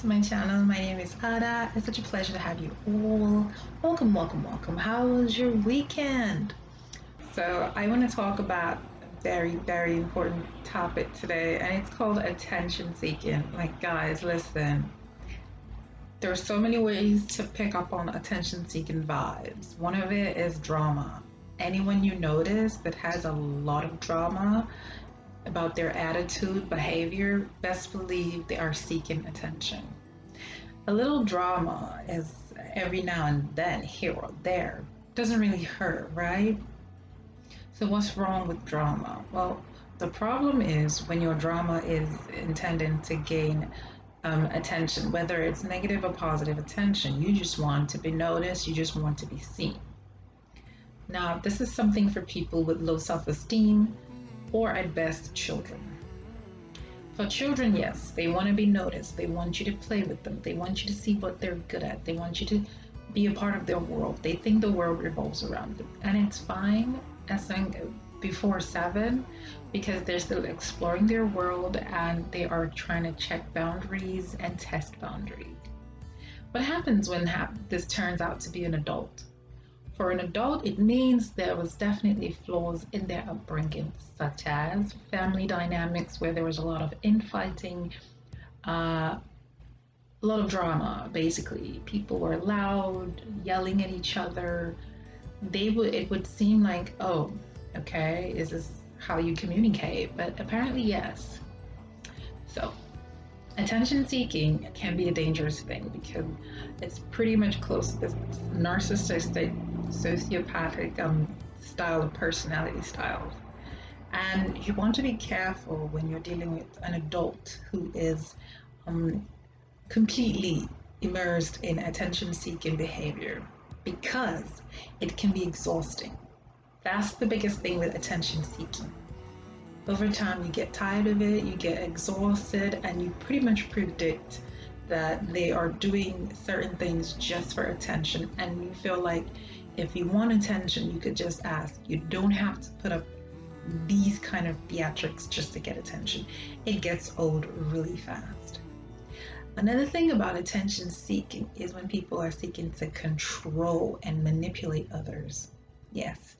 to my channel. My name is Ada. It's such a pleasure to have you all. Welcome, welcome, welcome. How was your weekend? So, I want to talk about a very, very important topic today, and it's called attention seeking. Like, guys, listen. There are so many ways to pick up on attention seeking vibes. One of it is drama. Anyone you notice that has a lot of drama about their attitude, behavior, best believe they are seeking attention. A little drama is every now and then, here or there. Doesn't really hurt, right? So, what's wrong with drama? Well, the problem is when your drama is intending to gain attention, whether it's negative or positive attention, you just want to be noticed, you just want to be seen. Now, this is something for people with low self esteem or at best children. For children, yes, they want to be noticed. They want you to play with them. They want you to see what they're good at. They want you to be a part of their world. They think the world revolves around them. And it's fine as long before 7 because they're still exploring their world and they are trying to check boundaries and test boundaries. What happens when this turns out to be an adult? For an adult, it means there was definitely flaws in their upbringing, such as family dynamics where there was a lot of infighting, a lot of drama, basically. People were loud, yelling at each other. It would seem like, oh, okay, is this how you communicate? But apparently, yes. So, attention seeking can be a dangerous thing because it's pretty much close to this narcissistic, sociopathic style of personality styles. And you want to be careful when you're dealing with an adult who is completely immersed in attention seeking behavior because it can be exhausting. That's the biggest thing with attention seeking. Over time, you get tired of it, you get exhausted, and you pretty much predict that they are doing certain things just for attention. And you feel like if you want attention, you could just ask. You don't have to put up these kind of theatrics just to get attention. It gets old really fast. Another thing about attention seeking is when people are seeking to control and manipulate others. Yes.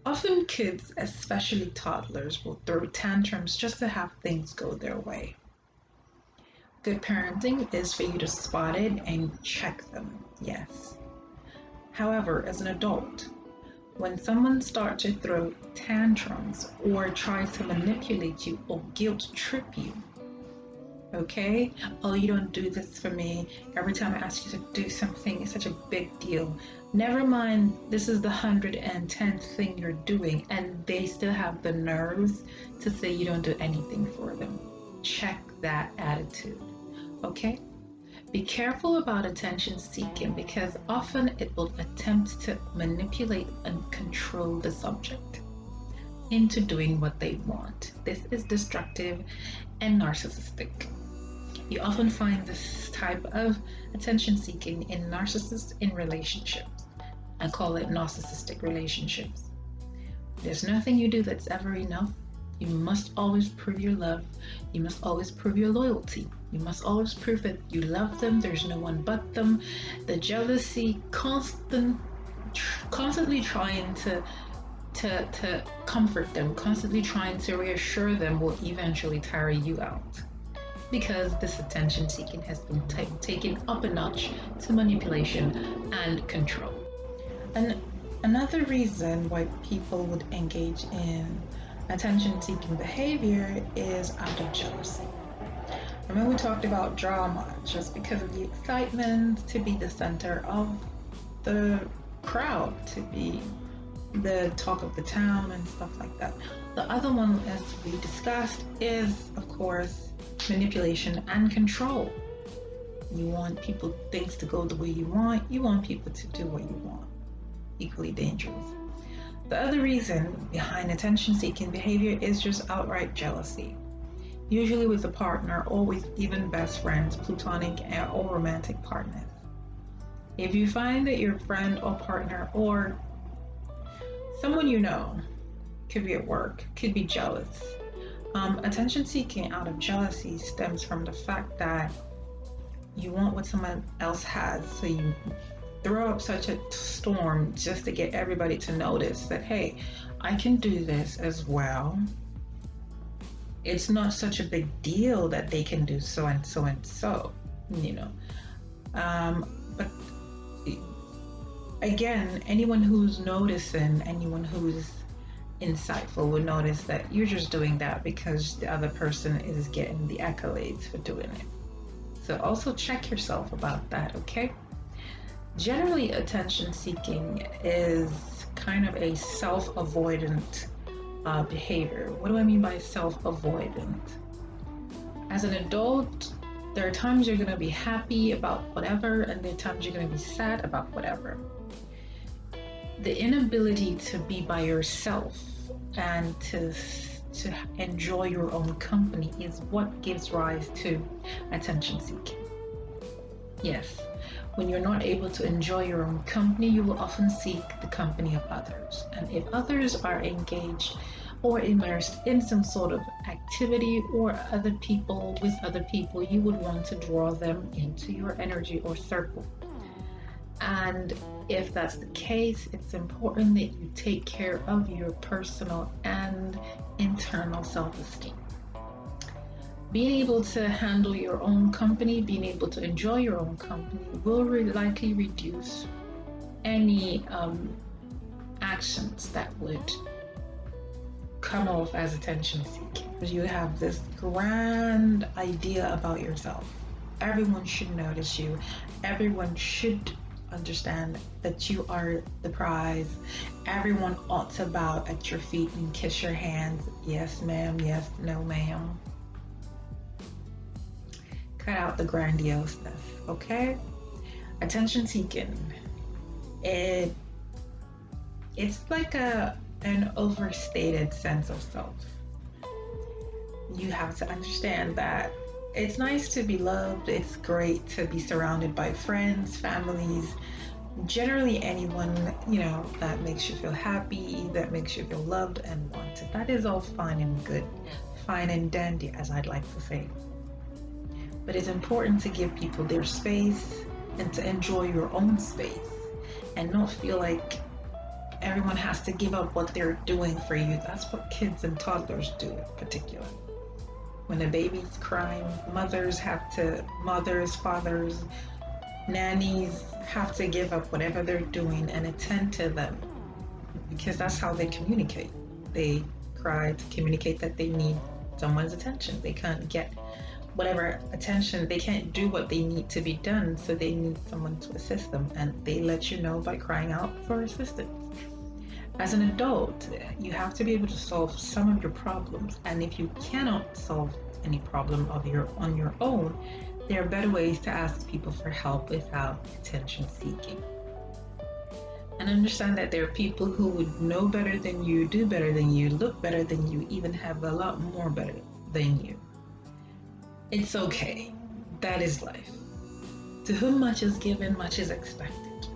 Often kids, especially toddlers, will throw tantrums just to have things go their way. Good parenting is for you to spot it and check them, yes. However, as an adult, when someone starts to throw tantrums or tries to manipulate you or guilt trip you, okay? Oh, you don't do this for me. Every time I ask you to do something, it's such a big deal. Never mind, this is the 110th thing you're doing, and they still have the nerves to say you don't do anything for them. Check that attitude, okay? Be careful about attention seeking because often it will attempt to manipulate and control the subject into doing what they want. This is destructive and narcissistic. You often find this type of attention seeking in narcissists in relationships. I call it narcissistic relationships. There's nothing you do that's ever enough. You must always prove your love. You must always prove your loyalty. You must always prove that you love them. There's no one but them. The jealousy, constantly trying to comfort them, constantly trying to reassure them will eventually tire you out. Because this attention seeking has been taken up a notch to manipulation and control. And another reason why people would engage in attention seeking behavior is out of jealousy. Remember, we talked about drama just because of the excitement, to be the center of the crowd, to be the talk of the town and stuff like that. The other one, as we discussed, is of course manipulation and control. You want things to go the way you want. You want people to do what you want. Equally dangerous. The other reason behind attention-seeking behavior is just outright jealousy. Usually with a partner or with even best friends, platonic or romantic partners. If you find that your friend or partner or someone you know, could be at work, could be jealous, attention seeking out of jealousy stems from the fact that You want what someone else has, so you throw up such a storm just to get everybody to notice that, hey, I can do this as well. It's not such a big deal that they can do so and so and so, you know. But again, anyone who's noticing, anyone who's insightful would notice that you're just doing that because the other person is getting the accolades for doing it. So also check yourself about that, okay? Generally, attention seeking is kind of a self avoidant behavior. What do I mean by self avoidant? As an adult, there are times you're going to be happy about whatever, and there are times you're going to be sad about whatever. The inability to be by yourself and to enjoy your own company is what gives rise to attention seeking. Yes, when you're not able to enjoy your own company, you will often seek the company of others. And if others are engaged or immersed in some sort of activity or other people with other people, you would want to draw them into your energy or circle. And if that's the case, it's important that you take care of your personal and internal self-esteem. Being able to handle your own company, being able to enjoy your own company will likely reduce any actions that would come off as attention seeking. You have this grand idea about yourself. Everyone should notice you. Everyone should understand that you are the prize. Everyone ought to bow at your feet and kiss your hands. Yes, ma'am. Yes, no, ma'am. Cut out the grandioseness, okay? Attention seeking. It's like an overstated sense of self. You have to understand that it's nice to be loved. It's great to be surrounded by friends, families, generally anyone, that makes you feel happy, that makes you feel loved and wanted. That is all fine and good, fine and dandy, as I'd like to say. But it's important to give people their space and to enjoy your own space and not feel like everyone has to give up what they're doing for you. That's what kids and toddlers do in particular. When a baby's crying, mothers, fathers, nannies have to give up whatever they're doing and attend to them because that's how they communicate. They cry to communicate that they need someone's attention. They can't get whatever attention, they can't do what they need to be done, so they need someone to assist them, and they let you know by crying out for assistance. As an adult, you have to be able to solve some of your problems, and if you cannot solve any problem on your own, there are better ways to ask people for help without attention seeking. And understand that there are people who would know better than you, do better than you, look better than you, even have a lot more better than you. It's okay. That is life. To whom much is given, much is expected.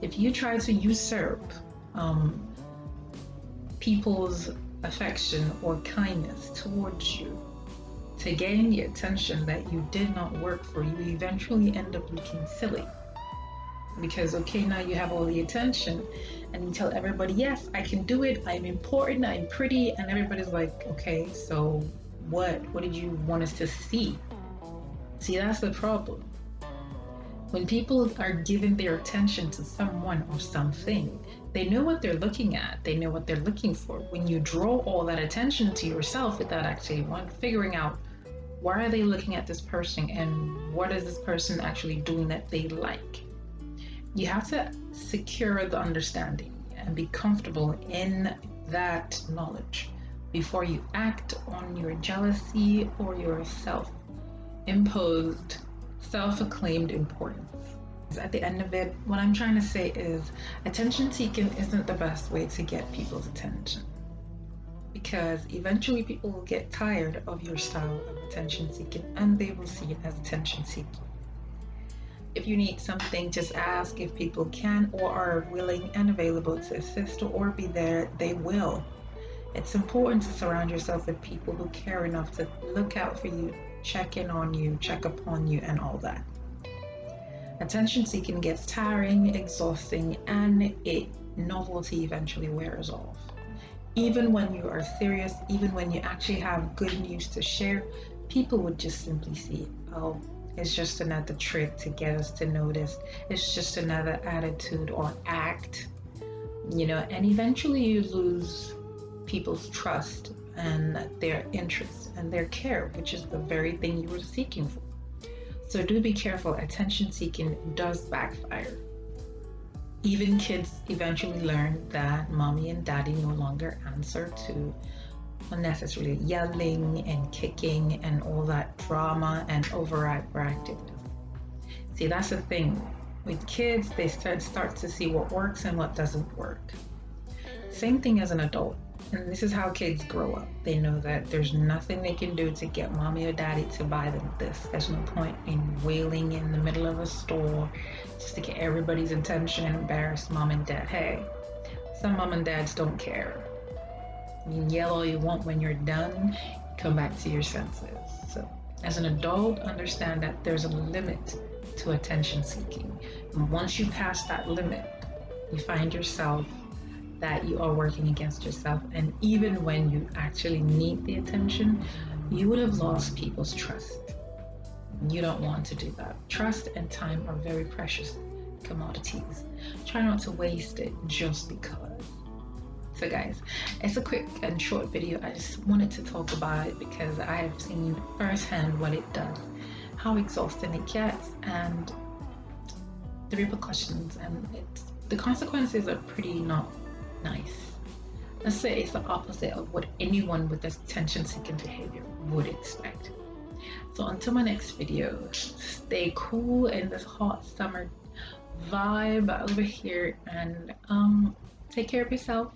If you try to usurp people's affection or kindness towards you to gain the attention that you did not work for, you eventually end up looking silly. Because, okay, now you have all the attention and you tell everybody, yes, I can do it, I'm important, I'm pretty, and everybody's like, okay, so what did you want us to see? See, that's the problem. When people are giving their attention to someone or something, they know what they're looking at, they know what they're looking for. When you draw all that attention to yourself without actually figuring out why are they looking at this person and what is this person actually doing that they like, you have to secure the understanding and be comfortable in that knowledge before you act on your jealousy or your self-imposed, self-acclaimed importance. At the end of it, what I'm trying to say is attention seeking isn't the best way to get people's attention, because eventually people will get tired of your style of attention seeking and they will see it as attention seeking. If you need something, just ask. If people can or are willing and available to assist or be there, they will. It's important to surround yourself with people who care enough to look out for you check in on you, check upon you, and all that. Attention seeking gets tiring, exhausting, and novelty eventually wears off. Even when you are serious, even when you actually have good news to share, people would just simply see, oh, it's just another trick to get us to notice. It's just another attitude or act, and eventually you lose people's trust and their interest and their care, which is the very thing you were seeking for. So do be careful. Attention seeking does backfire. Even kids eventually learn that mommy and daddy no longer answer to unnecessarily yelling and kicking and all that drama and overactiveness. See, that's the thing. With kids, they start to see what works and what doesn't work. Same thing as an adult. And this is how kids grow up. They know that there's nothing they can do to get mommy or daddy to buy them this. There's no point in wailing in the middle of a store just to get everybody's attention and embarrass mom and dad. Hey, some mom and dads don't care. You can yell all you want. When you're done, come back to your senses. So as an adult, understand that there's a limit to attention seeking. And once you pass that limit, you find yourself that you are working against yourself. And even when you actually need the attention, you would have lost people's trust. You don't want to do that. Trust and time are very precious commodities. Try not to waste it just because. So guys, it's a quick and short video. I just wanted to talk about it because I have seen firsthand what it does, how exhausting it gets, and the repercussions, and the consequences are pretty not nice. Let's say it's the opposite of what anyone with this attention-seeking behavior would expect. So until my next video, stay cool in this hot summer vibe over here, and take care of yourself.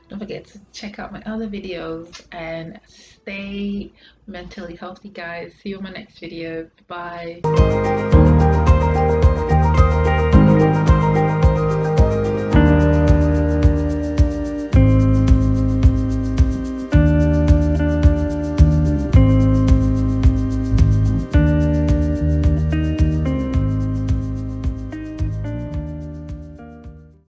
Don't forget to check out my other videos and stay mentally healthy, guys. See you in my next video. Bye.